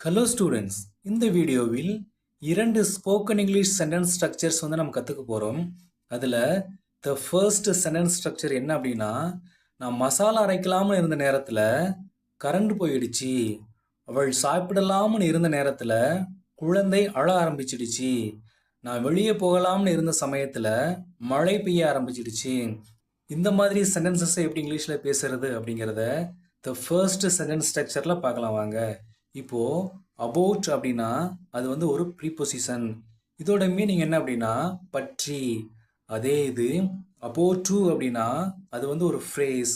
Hello students, இந்த வீடியோவில் 2 spoken English sentence structures நம்ம கற்றுக்க போகிறோம். அதில் த ஃபர்ஸ்ட் சென்டென்ஸ் ஸ்ட்ரக்சர் என்ன அப்படின்னா, நான் மசாலா அரைக்கலாம்னு இருந்த நேரத்தில் கரண்ட் போயிடுச்சு. அவள் சாப்பிடலாம்னு இருந்த நேரத்தில் குழந்தை அழ ஆரம்பிச்சிடுச்சு. நான் வெளியே போகலாம்னு இருந்த சமயத்தில் மழை பெய்ய ஆரம்பிச்சிடுச்சு. இந்த மாதிரி சென்டென்சஸை எப்படி இங்கிலீஷில் பேசுறது அப்படிங்கிறத த ஃபர்ஸ்ட் சென்டென்ஸ் ஸ்ட்ரக்சரில் பார்க்கலாம் வாங்க. இப்போ அபவுட் அப்படின்னா அது ஒரு ப்ரீபொசிஷன். இதோட மீனிங் என்ன அப்படின்னா பற்றி. அதே இது அபவுட் டு அப்படின்னா அது ஒரு ஃப்ரேஸ்.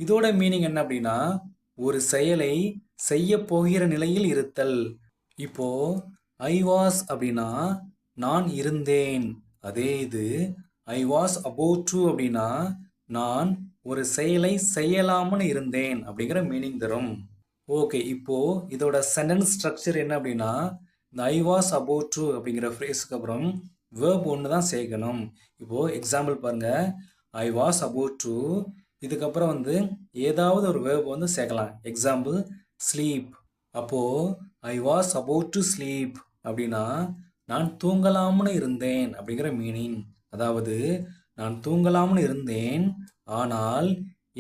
இதோட மீனிங் என்ன அப்படின்னா ஒரு செயலை செய்ய போகிற நிலையில் இருத்தல். இப்போ ஐ வாஸ் அப்படின்னா நான் இருந்தேன். அதே இது ஐ வாஸ் அபவுட் டு அப்படின்னா நான் ஒரு செயலை செய்யலாம்னு இருந்தேன் அப்படிங்கிற மீனிங் தரும். ஓகே, இப்போ இதோட சென்டென்ஸ் ஸ்ட்ரக்சர் என்ன அப்படின்னா இந்த ஐ வாஸ் அபவுட் டு அப்படிங்கிற ஃப்ரேஸுக்கு அப்புறம் வேர்ப் ஒன்று தான் சேர்க்கணும். இப்போது எக்ஸாம்பிள் பாருங்கள், ஐ வாஸ் அபவுட் டு, இதுக்கப்புறம் ஏதாவது ஒரு வேர்ப் சேர்க்கலாம். Example sleep. அப்போது I was about to sleep அப்படின்னா நான் தூங்கலாம்னு இருந்தேன் அப்படிங்கிற மீனிங். அதாவது நான் தூங்கலாம்னு இருந்தேன், ஆனால்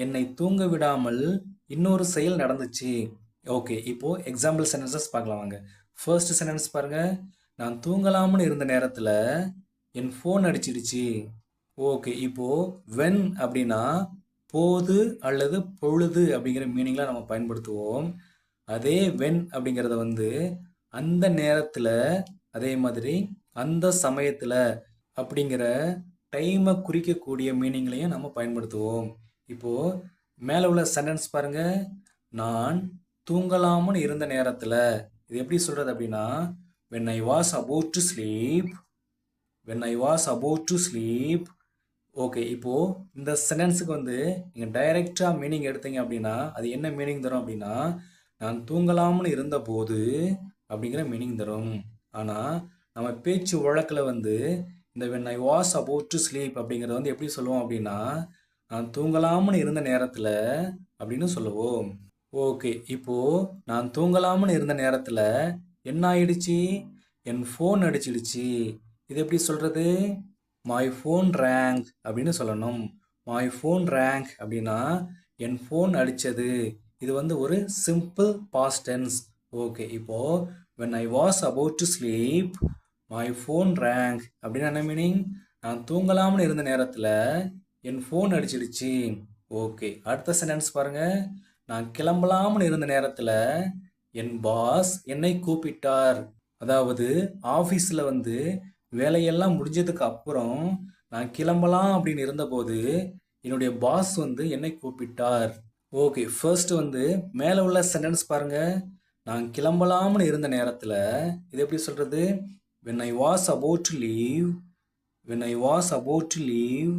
என்னை தூங்க விடாமல் இன்னொரு செயல் நடந்துச்சு. ஓகே, இப்போது எக்ஸாம்பிள் சென்டென்சஸ் பார்க்கலாம் வாங்க. ஃபர்ஸ்ட் சென்டென்ஸ் பாருங்கள், நான் தூங்கலாம்னு இருந்த நேரத்தில் என் ஃபோன் அடிச்சிடுச்சு. ஓகே, இப்போது வென் அப்படின்னா போது அல்லது பொழுது அப்படிங்கிற மீனிங்லாம் நம்ம பயன்படுத்துவோம். அதே வென் அப்படிங்கிறத அந்த நேரத்தில், அதே மாதிரி அந்த சமயத்தில் அப்படிங்கிற டைமை குறிக்கக்கூடிய மீனிங்லையும் நம்ம பயன்படுத்துவோம். இப்போது மேலே உள்ள சென்டென்ஸ் பாருங்கள், நான் தூங்கலாம்னு இருந்த நேரத்தில், இது எப்படி சொல்கிறது அப்படின்னா when I was about to sleep, when I was about to sleep. Okay, இப்போது இந்த சென்டென்ஸுக்கு நீங்கள் டைரெக்டாக மீனிங் எடுத்தீங்க அப்படின்னா அது என்ன மீனிங் தரும் அப்படின்னா நான் தூங்கலாம்னு இருந்தபோது அப்படிங்கிற மீனிங் தரும். ஆனால் நம்ம பேச்சு வழக்கில் இந்த when I was about to sleep அப்படிங்கிறத எப்படி சொல்லுவோம் அப்படின்னா நான் தூங்கலாம்னு இருந்த நேரத்தில் அப்படின்னு சொல்லுவோம். ஓகே, இப்போது நான் தூங்கலாம்னு இருந்த நேரத்தில் என்ன ஆயிடுச்சு, என் ஃபோன் அடிச்சிடுச்சு. இது எப்படி சொல்கிறது, மை ஃபோன் ரேங்க் அப்படின்னு சொல்லணும். மை ஃபோன் ரேங்க் அப்படின்னா என் ஃபோன் அடித்தது. இது ஒரு சிம்பிள் பாஸ்ட் டென்ஸ். ஓகே, இப்போது when I was about to sleep, my phone rang அப்படின்னா என்ன மீனிங், நான் தூங்கலாம்னு இருந்த நேரத்தில் என் ஃபோன் அடிச்சிடுச்சு. ஓகே, அடுத்த சென்டென்ஸ் பாருங்கள், நான் கிளம்பலாம்னு இருந்த நேரத்தில் என் பாஸ் என்னை கூப்பிட்டார். அதாவது ஆஃபீஸில் வேலையெல்லாம் முடிஞ்சதுக்கு அப்புறம் நான் கிளம்பலாம் அப்படின்னு இருந்தபோது என்னுடைய பாஸ் என்னை கூப்பிட்டார். ஓகே, ஃபர்ஸ்ட் மேலே உள்ள சென்டென்ஸ் பாருங்கள், நான் கிளம்பலாம்னு இருந்த நேரத்தில் இது எப்படி சொல்கிறது, when I was about to leave, when I was about to leave.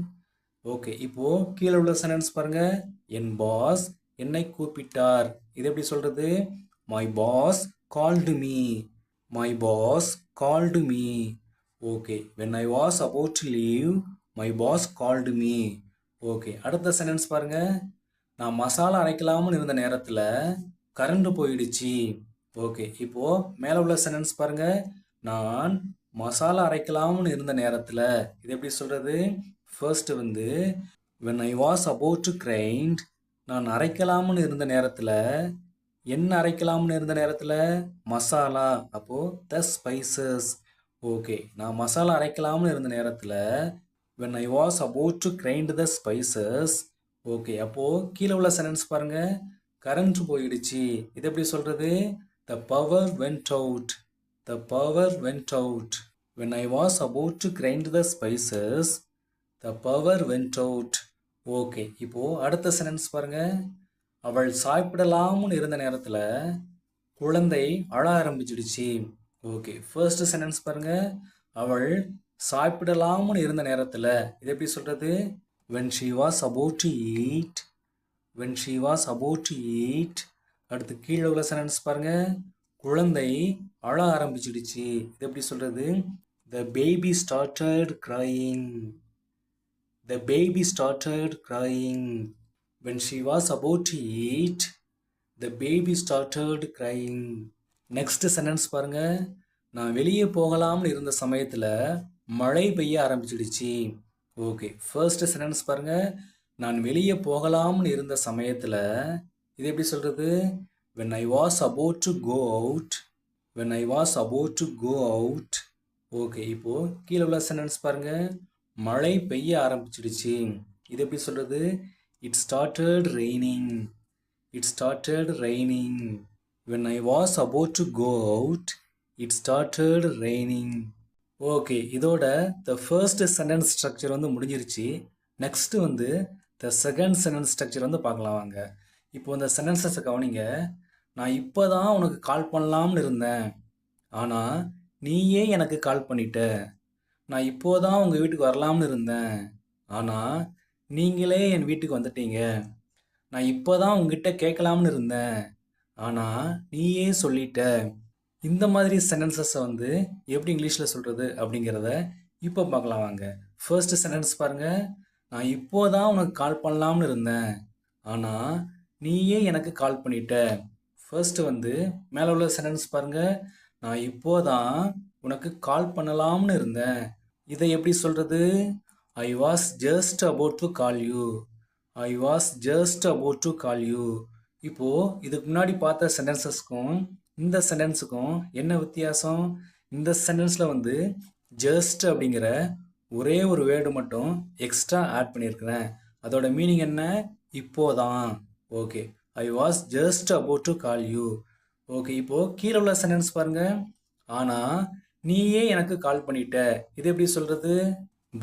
Okay, இப்போது கீழே உள்ள சென்டென்ஸ் பாருங்கள், என் பாஸ் என்னை கூப்பிட்டார். இது எப்படி சொல்கிறது, my boss called me, my boss called me. Okay, when I was about to leave, my boss called me. Okay, அடுத்த சென்டென்ஸ் பாருங்கள், நான் மசாலா அரைக்கலாம்னு இருந்த நேரத்தில் கரண்ட் போயிடுச்சு. ஓகே, இப்போது மேலே உள்ள சென்டென்ஸ் பாருங்கள், நான் மசாலா அரைக்கலாம்னு இருந்த நேரத்தில் இது எப்படி சொல்கிறது, first when I was about to grind, நான் அரைக்கலாம்னு இருந்த நேரத்தில், என்ன அரைக்கலாம்னு இருந்த நேரத்தில், மசாலா. அப்போது த ஸ்பைசஸ். ஓகே, நான் மசாலா அரைக்கலாம்னு இருந்த நேரத்தில் when I was about to grind the spices. Okay, அப்போது கீழே உள்ள சென்டென்ஸ் பாருங்கள், கரண்ட் போயிடுச்சு. இது எப்படி சொல்கிறது, the power went out, the power went out. When I was about to grind the spices, the power went out. Okay, இப்போது அடுத்த சென்டென்ஸ் பாருங்கள், அவள் சாப்பிடலாம்னு இருந்த நேரத்தில் குழந்தை அழ ஆரம்பிச்சிடுச்சு. ஓகே, ஃபர்ஸ்ட் சென்டென்ஸ் பாருங்கள், அவள் சாப்பிடலாம்னு இருந்த நேரத்தில் இது எப்படி சொல்கிறது, when she was about to eat, when she was about to eat. அடுத்து கீழே உள்ள சென்டென்ஸ் பாருங்கள், குழந்தை அழ ஆரம்பிச்சிடுச்சு. இது எப்படி சொல்கிறது, the baby started crying, the baby started crying. When she was about to eat, the baby started crying. Next sentence பாருங்க. நான் வெளியே போகலாம்னு இருந்த சமயத்தில் மழை பெய்ய ஆரம்பிச்சிடுச்சு. ஓகே, ஃபர்ஸ்ட் சென்டென்ஸ் பாருங்க. நான் வெளியே போகலாம்னு இருந்த சமயத்தில் இது எப்படி சொல்கிறது? when I was about to go out when I was about to go out. Okay, இப்போது கீழே உள்ள சென்டென்ஸ் பாருங்க. மழை பெய்ய ஆரம்பிச்சிடுச்சு. இது எப்படி சொல்கிறது? it started raining. it started raining. when I was about to go out it started raining. Okay, இதோட the first sentence structure வந்து முடிஞ்சிருச்சு. நெக்ஸ்ட் வந்து the second sentence structure வந்து பார்க்கலாம் வாங்க. இப்போ இந்த சென்டென்சஸை கவனிங்க. நான் இப்போ தான் உனக்கு கால் பண்ணலாம்னு இருந்தேன், ஆனால் நீயே எனக்கு கால் பண்ணிட்ட. நான் இப்போதான் உங்கள் வீட்டுக்கு வரலாம்னு இருந்தேன், ஆனால் நீங்களே என் வீட்டுக்கு வந்துட்டீங்க. நான் இப்போ தான் உங்ககிட்ட கேட்கலாம்னு இருந்தேன், ஆனால் நீயே சொல்லிட்ட. இந்த மாதிரி சென்டென்சஸை வந்து எப்படி இங்கிலீஷில் சொல்கிறது அப்படிங்கிறத இப்போ பார்க்கலாம் வாங்க. ஃபர்ஸ்ட் சென்டென்ஸ் பாருங்கள். நான் இப்போ தான் உனக்கு கால் பண்ணலாம்னு இருந்தேன், ஆனால் நீயே எனக்கு கால் பண்ணிட்ட. ஃபர்ஸ்ட்டு வந்து மேலே உள்ள சென்டென்ஸ் பாருங்கள். நான் இப்போ தான் உனக்கு கால் பண்ணலாம்னு இருந்தேன். இதை எப்படி சொல்கிறது? ஐ was just about to call you. I was just about to call you. இப்போது இதுக்கு முன்னாடி பார்த்த சென்டென்சஸ்க்கும் இந்த சென்டென்ஸுக்கும் என்ன வித்தியாசம்? இந்த சென்டென்ஸில் வந்து ஜஸ்ட் அப்படிங்கிற ஒரே ஒரு வேர்டு மட்டும் எக்ஸ்ட்ரா ஆட் பண்ணியிருக்கிறேன். அதோட மீனிங் என்ன? இப்போதான். Okay, I was just about to call you. Okay, இப்போது கீழே உள்ள சென்டென்ஸ் பாருங்கள். ஆனால் நீயே எனக்கு கால் பண்ணிட்ட. இது எப்படி சொல்கிறது?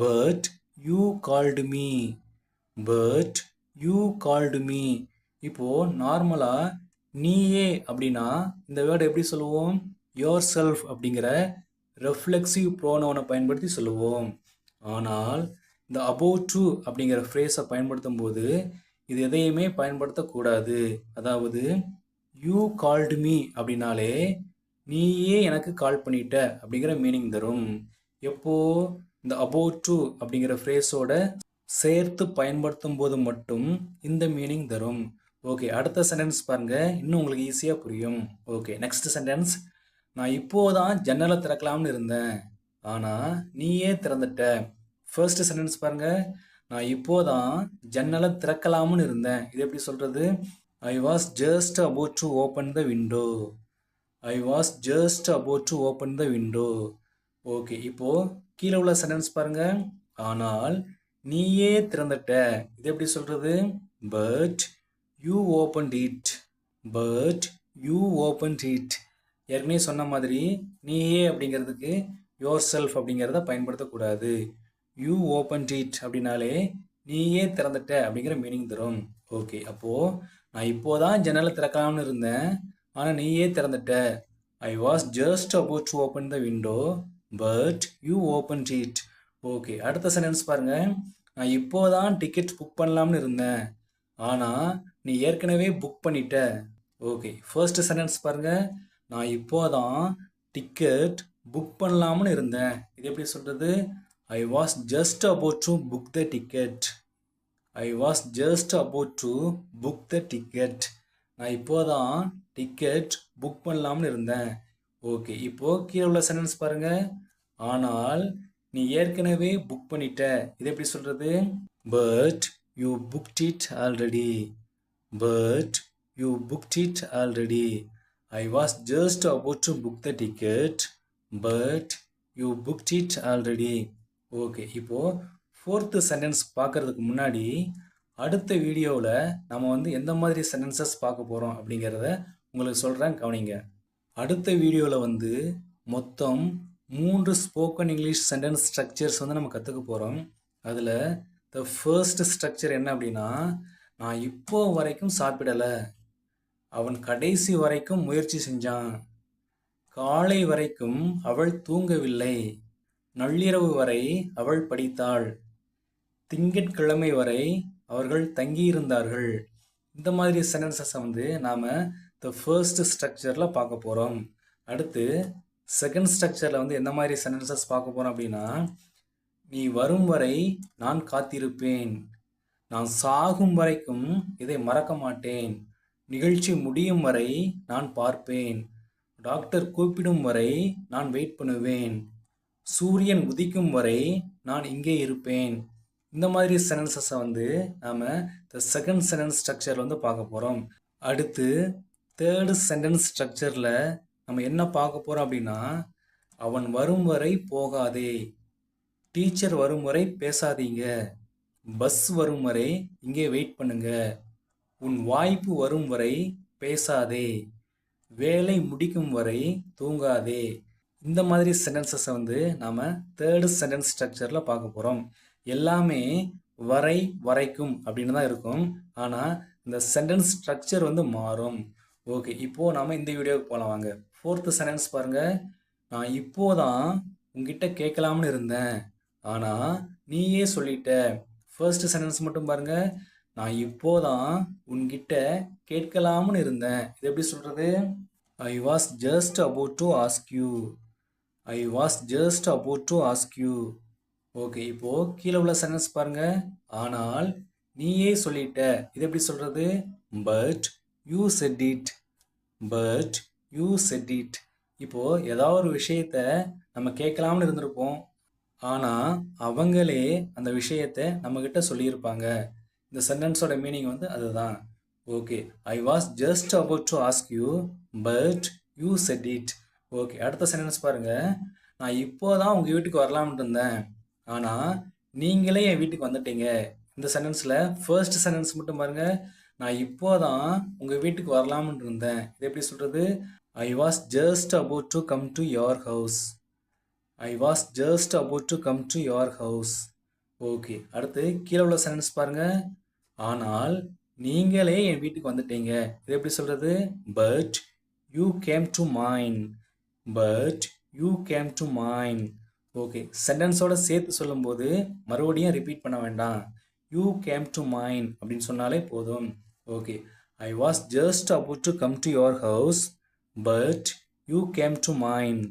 But you called me. But you called me. இப்போது நார்மலாக நீயே அப்படின்னா இந்த வேர்டை எப்படி சொல்லுவோம்? யோர் செல்ஃப் அப்படிங்கிற ரெஃப்ளெக்சிவ் ப்ரோனவுனை பயன்படுத்தி சொல்லுவோம். ஆனால் இந்த அபவுட் டு அப்படிங்கிற ஃப்ரேஸை பயன்படுத்தும் போது இது எதையுமே பயன்படுத்தக்கூடாது. அதாவது யூ கால்டு மீ அப்படின்னாலே நீயே எனக்கு கால் பண்ணிட்ட அப்படிங்கிற மீனிங் தரும். எப்போ? இந்த அபவுட் டு அப்படிங்கிற ஃப்ரேஸோட சேர்த்து பயன்படுத்தும் போது மட்டும் இந்த மீனிங் தரும். ஓகே, அடுத்த சென்டென்ஸ் பாருங்க, இன்னும் உங்களுக்கு ஈஸியாக புரியும். Okay, next sentence. நான் இப்போதான் ஜன்னலை திறக்கலாம்னு இருந்தேன், ஆனால் நீயே திறந்துட்ட. ஃபர்ஸ்ட் சென்டென்ஸ் பாருங்க. நான் இப்போதான் ஜன்னலை திறக்கலாம்னு இருந்தேன். இது எப்படி சொல்கிறது? ஐ was just about to open the window. I was just about to open the window. Okay, இப்போது கீழே உள்ள சென்டென்ஸ் பாருங்க. ஆனால் நீயே திறந்துட்ட. இது எப்படி சொல்கிறது? But you opened it. But you opened it. ஏற்கனவே சொன்ன மாதிரி நீயே அப்படிங்கிறதுக்கு யோர் செல்ஃப் அப்படிங்கிறத பயன்படுத்தக்கூடாது. யூ ஓப்பன்ட் இட் அப்படின்னாலே நீயே திறந்துட்ட அப்படிங்கிற மீனிங் தரும். ஓகே, அப்போது நான் இப்போதான் ஜன்னலை திறக்கலாம்னு இருந்தேன், ஆனால் நீயே திறந்துட்ட. I was just about to open the window but you opened it. Okay, அடுத்த சென்டென்ஸ் பாருங்கள். நான் இப்போதான் டிக்கெட் புக் பண்ணலாம்னு இருந்தேன், ஆனால் நீ ஏற்கனவே புக் பண்ணிட்ட. ஓகே, ஃபர்ஸ்ட் சென்டென்ஸ் பாருங்கள். நான் இப்போதான் டிக்கெட் புக் பண்ணலாம்னு இருந்தேன். இது எப்படி சொல்கிறது? ஐ was just about to book the ticket. I was just about to book the ticket. நான் இப்போதான் டிக்கெட் புக் பண்ணலாம்னு இருந்தேன். ஓகே, இப்போது கீழே உள்ள சென்டென்ஸ் பாருங்கள். ஆனால் நீ ஏற்கனவே புக் பண்ணிட்ட. இது எப்படி சொல்கிறது? But you booked it already. But you booked it already. I was just about to book the ticket but you booked it already. Okay, இப்போது ஃபோர்த்து சென்டென்ஸ் பார்க்குறதுக்கு முன்னாடி அடுத்த வீடியோவில் நம்ம வந்து எந்த மாதிரி சென்டென்சஸ் பார்க்க போகிறோம் அப்படிங்கிறத உங்களுக்கு சொல்கிறேன், கவனிங்க. அடுத்த வீடியோவில் வந்து மொத்தம் 3 ஸ்போக்கன் இங்கிலீஷ் சென்டென்ஸ் ஸ்ட்ரக்சர்ஸ் வந்து நம்ம கற்றுக்க போகிறோம். அதில் த ஃபர்ஸ்ட் ஸ்ட்ரக்சர் என்ன அப்படின்னா, நான் இப்போ வரைக்கும் சாப்பிடலை, அவன் கடைசி வரைக்கும் முயற்சி செஞ்சான், காலை வரைக்கும் அவள் தூங்கவில்லை, நள்ளிரவு வரை அவள் படித்தாள், திங்கட்கிழமை வரை அவர்கள் தங்கியிருந்தார்கள். இந்த மாதிரி சென்டென்சஸை வந்து நாம் த ஃபர்ஸ்ட் ஸ்ட்ரக்சரில் பார்க்க போகிறோம். அடுத்து செகண்ட் ஸ்ட்ரக்சரில் வந்து எந்த மாதிரி சென்டென்சஸ் பார்க்க போகிறோம் அப்படின்னா, நீ வரும் வரை நான் காத்திருப்பேன், நான் சாகும் வரைக்கும் இதை மறக்க மாட்டேன், நிகழ்ச்சி முடியும் வரை நான் பார்ப்பேன், டாக்டர் கூப்பிடும் வரை நான் வெயிட் பண்ணுவேன். சூரியன் உதிக்கும் வரை நான் இங்கே இருப்பேன். இந்த மாதிரி சென்டென்சஸை வந்து நாம் த செகண்ட் சென்டென்ஸ் ஸ்ட்ரக்சரில் வந்து பார்க்க போகிறோம். அடுத்து தேர்டு சென்டென்ஸ் ஸ்ட்ரக்சரில் நம்ம என்ன பார்க்க போகிறோம் அப்படின்னா, அவன் வரும் வரை போகாதே, டீச்சர் வரும் வரை பேசாதீங்க, பஸ் வரும் வரை இங்கே வெயிட் பண்ணுங்க, உன் வாய்ப்பு வரும் வரை பேசாதே, வேலை முடிக்கும் வரை தூங்காதே. இந்த மாதிரி சென்டென்சஸை வந்து நாம் தேர்டு சென்டென்ஸ் ஸ்ட்ரக்சரில் பார்க்க போகிறோம். எல்லாமே வரை வரைக்கும் அப்படின்னு தான் இருக்கும். ஆனால் இந்த சென்டென்ஸ் ஸ்ட்ரக்சர் வந்து மாறும். ஓகே, இப்போது நாம் இந்த வீடியோவுக்கு போகலாம் வாங்க. ஃபோர்த்து சென்டென்ஸ் பாருங்கள். நான் இப்போதான் உங்ககிட்ட கேட்கலாம்னு இருந்தேன், ஆனால் நீயே சொல்லிட்ட. ஃபர்ஸ்ட் சென்டென்ஸ் மட்டும் பாருங்கள். நான் இப்போதான் உன்கிட்ட கேட்கலாம்னு இருந்தேன். இது எப்படி சொல்கிறது? I was just about to ask you. I was just about to ask you. Okay, இப்போது கீழே உள்ள சென்டென்ஸ் பாருங்கள். ஆனால் நீயே சொல்லிட்ட. இது எப்படி சொல்கிறது? But you said it. But you said it. இப்போது ஏதாவது ஒரு விஷயத்தை நம்ம கேட்கலாம்னு இருந்திருப்போம், ஆனால் அவங்களே அந்த விஷயத்தை நம்மக்கிட்ட சொல்லியிருப்பாங்க. இந்த சென்டென்ஸோட மீனிங் வந்து அதுதான். Okay, I was just about to ask you but you said it. Okay, அடுத்த சென்டென்ஸ் பாருங்கள். நான் இப்போ தான் உங்கள் வீட்டுக்கு வரலாம்னு இருந்தேன், ஆனால் நீங்களே என் வீட்டுக்கு வந்துட்டீங்க. இந்த சென்டென்ஸில் ஃபர்ஸ்ட் சென்டென்ஸ் மட்டும் பாருங்கள். நான் இப்போ தான் உங்கள் வீட்டுக்கு வரலாம்னு இருந்தேன். இது எப்படி சொல்கிறது? ஐ was just about to come to your house. I was just about to come to your house. Okay, அடுத்து கீழே உள்ள சென்டென்ஸ் பாருங்கள். ஆனால் நீங்களே என் வீட்டுக்கு வந்துட்டீங்க. இது எப்படி சொல்கிறது? But you came to mine. But you came to mine. Okay, சென்டென்ஸோட சேர்த்து சொல்லும்போது மறுபடியும் ரிப்பீட் பண்ண வேண்டாம். யூ கேம் டு மைன் அப்படின்னு சொன்னாலே போதும். Okay, I was just about to come to your house but you came to mine.